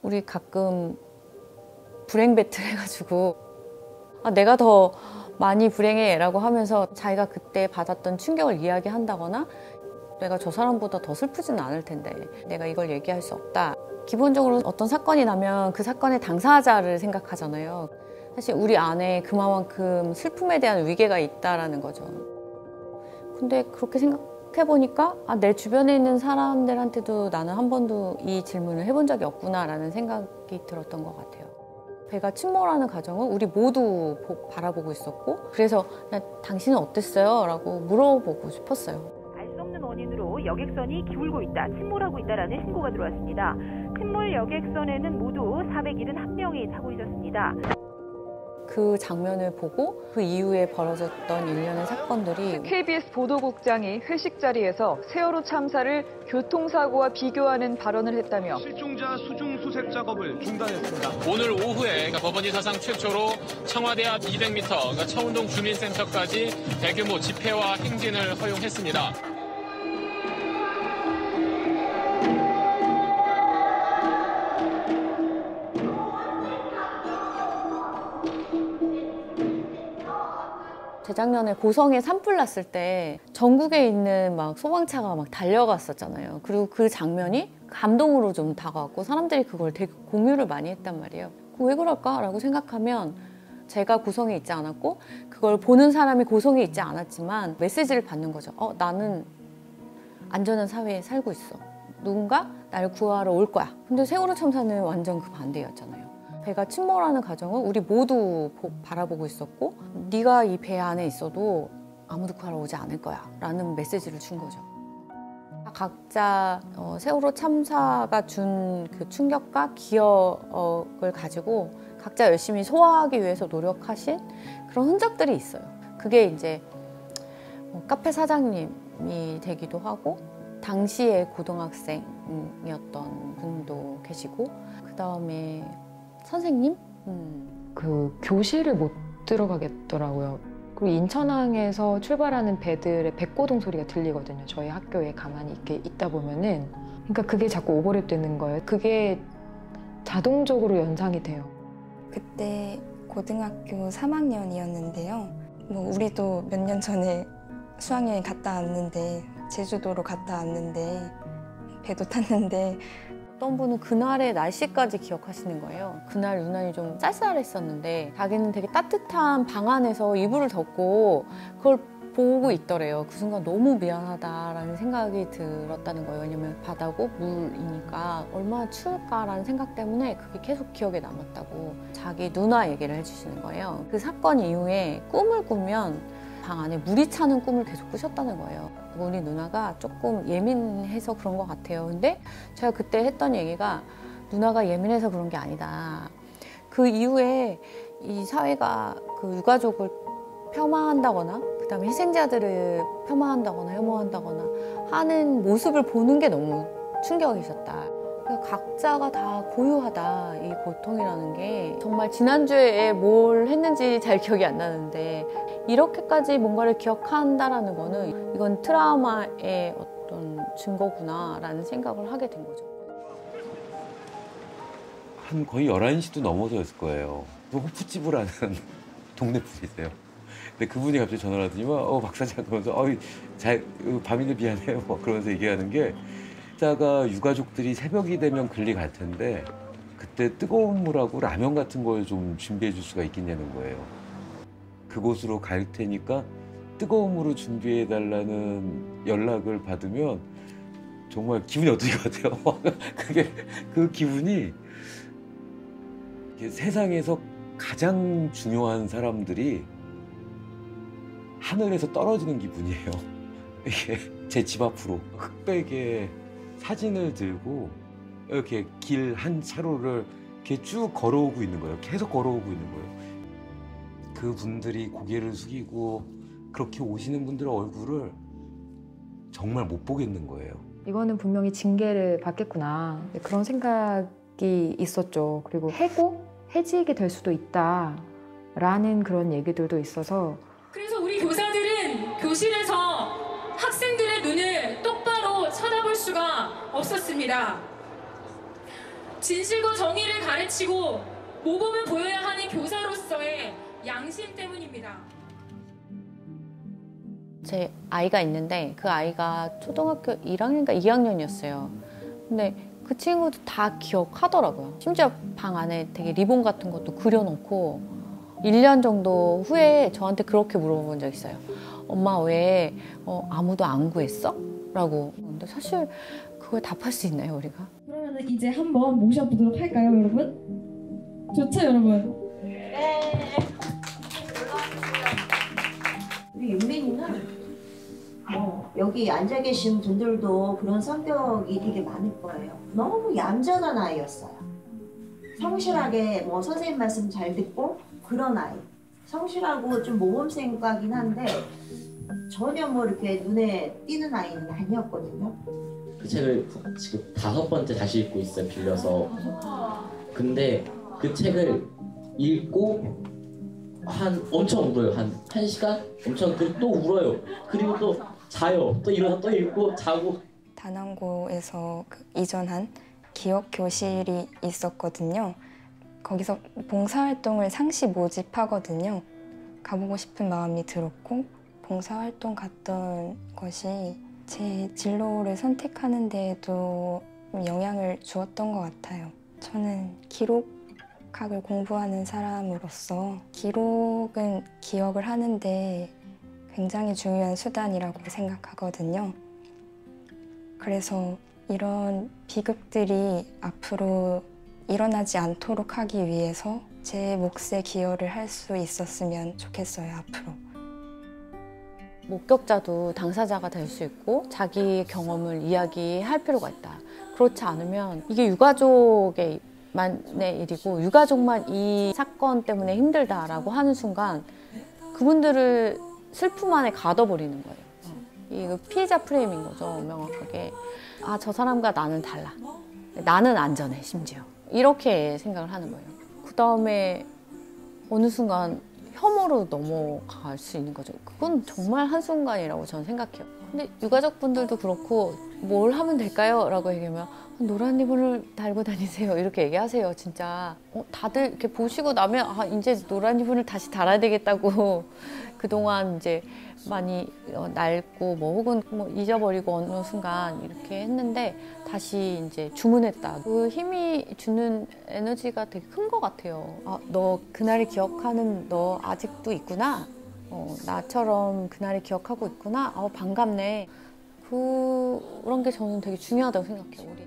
우리 가끔 불행 배틀 해가지고 내가 더 많이 불행해 라고 하면서 자기가 그때 받았던 충격을 이야기한다거나 내가 저 사람보다 더 슬프지는 않을 텐데 내가 이걸 얘기할 수 없다. 기본적으로 어떤 사건이 나면 그 사건의 당사자를 생각하잖아요. 사실 우리 안에 그만큼 슬픔에 대한 위계가 있다라는 거죠. 근데 그렇게 생각해보니까 내 주변에 있는 사람들한테도 나는 한 번도 이 질문을 해본 적이 없구나라는 생각이 들었던 것 같아요. 배가 침몰하는 과정을 우리 모두 바라보고 있었고 그래서 당신은 어땠어요? 라고 물어보고 싶었어요. 알 수 없는 원인으로 여객선이 기울고 있다, 침몰하고 있다라는 신고가 들어왔습니다. 침몰 여객선에는 모두 471명이 타고 있었습니다. 그 장면을 보고 그 이후에 벌어졌던 일련의 사건들이 KBS 보도국장이 회식 자리에서 세월호 참사를 교통사고와 비교하는 발언을 했다며 실종자 수중 수색 작업을 중단했습니다. 오늘 오후에 법원이 사상 최초로 청와대 앞 200m, 청운동 주민센터까지 대규모 집회와 행진을 허용했습니다. 재작년에 고성에 산불 났을 때 전국에 있는 막 소방차가 막 달려갔었잖아요. 그리고 그 장면이 감동으로 좀 다가왔고 사람들이 그걸 되게 공유를 많이 했단 말이에요. 왜 그럴까라고 생각하면 제가 고성에 있지 않았고 그걸 보는 사람이 고성에 있지 않았지만 메시지를 받는 거죠. 나는 안전한 사회에 살고 있어. 누군가 나를 구하러 올 거야. 근데 세월호 참사는 완전 그 반대였잖아요. 배가 침몰하는 과정을 우리 모두 바라보고 있었고 네가 이 배 안에 있어도 아무도 구하러 오지 않을 거야 라는 메시지를 준 거죠. 각자 세월호 참사가 준 그 충격과 기억을 가지고 각자 열심히 소화하기 위해서 노력하신 그런 흔적들이 있어요. 그게 이제 카페 사장님이 되기도 하고 당시에 고등학생이었던 분도 계시고 그 다음에 선생님? 그 교실을 못 들어가겠더라고요. 그리고 인천항에서 출발하는 배들의 백고동 소리가 들리거든요. 저희 학교에 가만히 이렇게 있다 보면은. 그러니까 그게 자꾸 오버랩 되는 거예요. 그게 자동적으로 연상이 돼요. 그때 고등학교 3학년이었는데요. 우리도 몇 년 전에 수학여행 갔다 왔는데 제주도로 갔다 왔는데 배도 탔는데 어떤 분은 그날의 날씨까지 기억하시는 거예요. 그날 유난히 좀 쌀쌀했었는데 자기는 되게 따뜻한 방 안에서 이불을 덮고 그걸 보고 있더래요. 그 순간 너무 미안하다라는 생각이 들었다는 거예요. 왜냐면 바다고 물이니까 얼마나 추울까라는 생각 때문에 그게 계속 기억에 남았다고 자기 누나 얘기를 해주시는 거예요. 그 사건 이후에 꿈을 꾸면 방 안에 물이 차는 꿈을 계속 꾸셨다는 거예요. 우리 누나가 조금 예민해서 그런 것 같아요. 근데 제가 그때 했던 얘기가 누나가 예민해서 그런 게 아니다. 그 이후에 이 사회가 그 유가족을 폄하한다거나 그다음에 희생자들을 폄하한다거나 혐오한다거나 하는 모습을 보는 게 너무 충격이셨다. 각자가 다 고유하다, 이 고통이라는 게. 정말 지난주에 뭘 했는지 잘 기억이 안 나는데 이렇게까지 뭔가를 기억한다라는 거는 이건 트라우마의 어떤 증거구나라는 생각을 하게 된 거죠. 한 거의 11시도 넘어서였을 거예요. 호프집을 하는 동네 분이세요. 근데 그분이 갑자기 전화를 하더니만 박 사장 그러면서 밤인데 미안해요 그러면서 얘기하는 게 이따가 유가족들이 새벽이 되면 글리 갈 텐데 그때 뜨거운 물하고 라면 같은 걸 좀 준비해 줄 수가 있겠냐는 거예요. 그곳으로 갈 테니까 뜨거운 물을 준비해 달라는 연락을 받으면 정말 기분이 어떨 것 같아요. 그 기분이 세상에서 가장 중요한 사람들이 하늘에서 떨어지는 기분이에요. 이게 제 집 앞으로 흑백에 사진을 들고 이렇게 길 한 차로를 이렇게 쭉 걸어오고 있는 거예요. 계속 걸어오고 있는 거예요. 그분들이 고개를 숙이고 그렇게 오시는 분들의 얼굴을 정말 못 보겠는 거예요. 이거는 분명히 징계를 받겠구나. 그런 생각이 있었죠. 그리고 해지게 될 수도 있다라는 그런 얘기들도 있어서 그래서 우리 교사들은 교실에서 학생들의 눈을 똑바로 쳐다볼 수가 없었습니다. 진실과 정의를 가르치고 모범을 보여야 하는 교사로서의 양심 때문입니다. 제 아이가 있는데 그 아이가 초등학교 1학년인가 2학년이었어요. 근데 그 친구도 다 기억하더라고요. 심지어 방 안에 되게 리본 같은 것도 그려놓고 1년 정도 후에 저한테 그렇게 물어본 적 있어요. 엄마 왜 아무도 안 구했어? 라고. 근데 사실 그걸 답할 수 있나요, 우리가? 그러면 이제 한번 모셔보도록 할까요, 여러분? 좋죠, 여러분? 네. 우리 윤민이는 여기 앉아 계신 분들도 그런 성격이 되게 많을 거예요. 너무 얌전한 아이였어요. 성실하게 선생님 말씀 잘 듣고 그런 아이. 성실하고 좀 모범생과긴 한데 전혀 이렇게 눈에 띄는 아이는 아니었거든요. 그 책을 지금 5번째 다시 읽고 있어요, 빌려서. 근데 그 책을 읽고 엄청 울어요. 한 1시간? 엄청 또 울어요. 그리고 또 자요. 또 일어나 또 읽고 자고. 단원고에서 이전한 기억 교실이 있었거든요. 거기서 봉사활동을 상시 모집하거든요. 가보고 싶은 마음이 들었고 봉사활동 갔던 것이 제 진로를 선택하는 데에도 영향을 주었던 것 같아요. 저는 기록학을 공부하는 사람으로서 기록은 기억을 하는데 굉장히 중요한 수단이라고 생각하거든요. 그래서 이런 비극들이 앞으로 일어나지 않도록 하기 위해서 제 몫의 기여를 할 수 있었으면 좋겠어요, 앞으로. 목격자도 당사자가 될 수 있고 자기 경험을 이야기할 필요가 있다. 그렇지 않으면 이게 유가족의 만의 일이고 유가족만 이 사건 때문에 힘들다라고 하는 순간 그분들을 슬픔 안에 가둬버리는 거예요. 이 피해자 프레임인 거죠, 명확하게. 아, 저 사람과 나는 달라. 나는 안전해, 심지어. 이렇게 생각을 하는 거예요. 그 다음에 어느 순간 혐오로 넘어갈 수 있는 거죠. 그건 정말 한순간이라고 저는 생각해요. 근데 유가족분들도 그렇고 뭘 하면 될까요? 라고 얘기하면 노란 리본을 달고 다니세요. 이렇게 얘기하세요, 진짜. 다들 이렇게 보시고 나면 이제 노란 리본을 다시 달아야 되겠다고 그동안 이제 많이 낡고 혹은 잊어버리고 어느 순간 이렇게 했는데 다시 이제 주문했다. 그 힘이 주는 에너지가 되게 큰 것 같아요. 너 그날을 기억하는 너 아직도 있구나. 나처럼 그날을 기억하고 있구나. 반갑네. 그런 게 저는 되게 중요하다고 생각해요, 우리.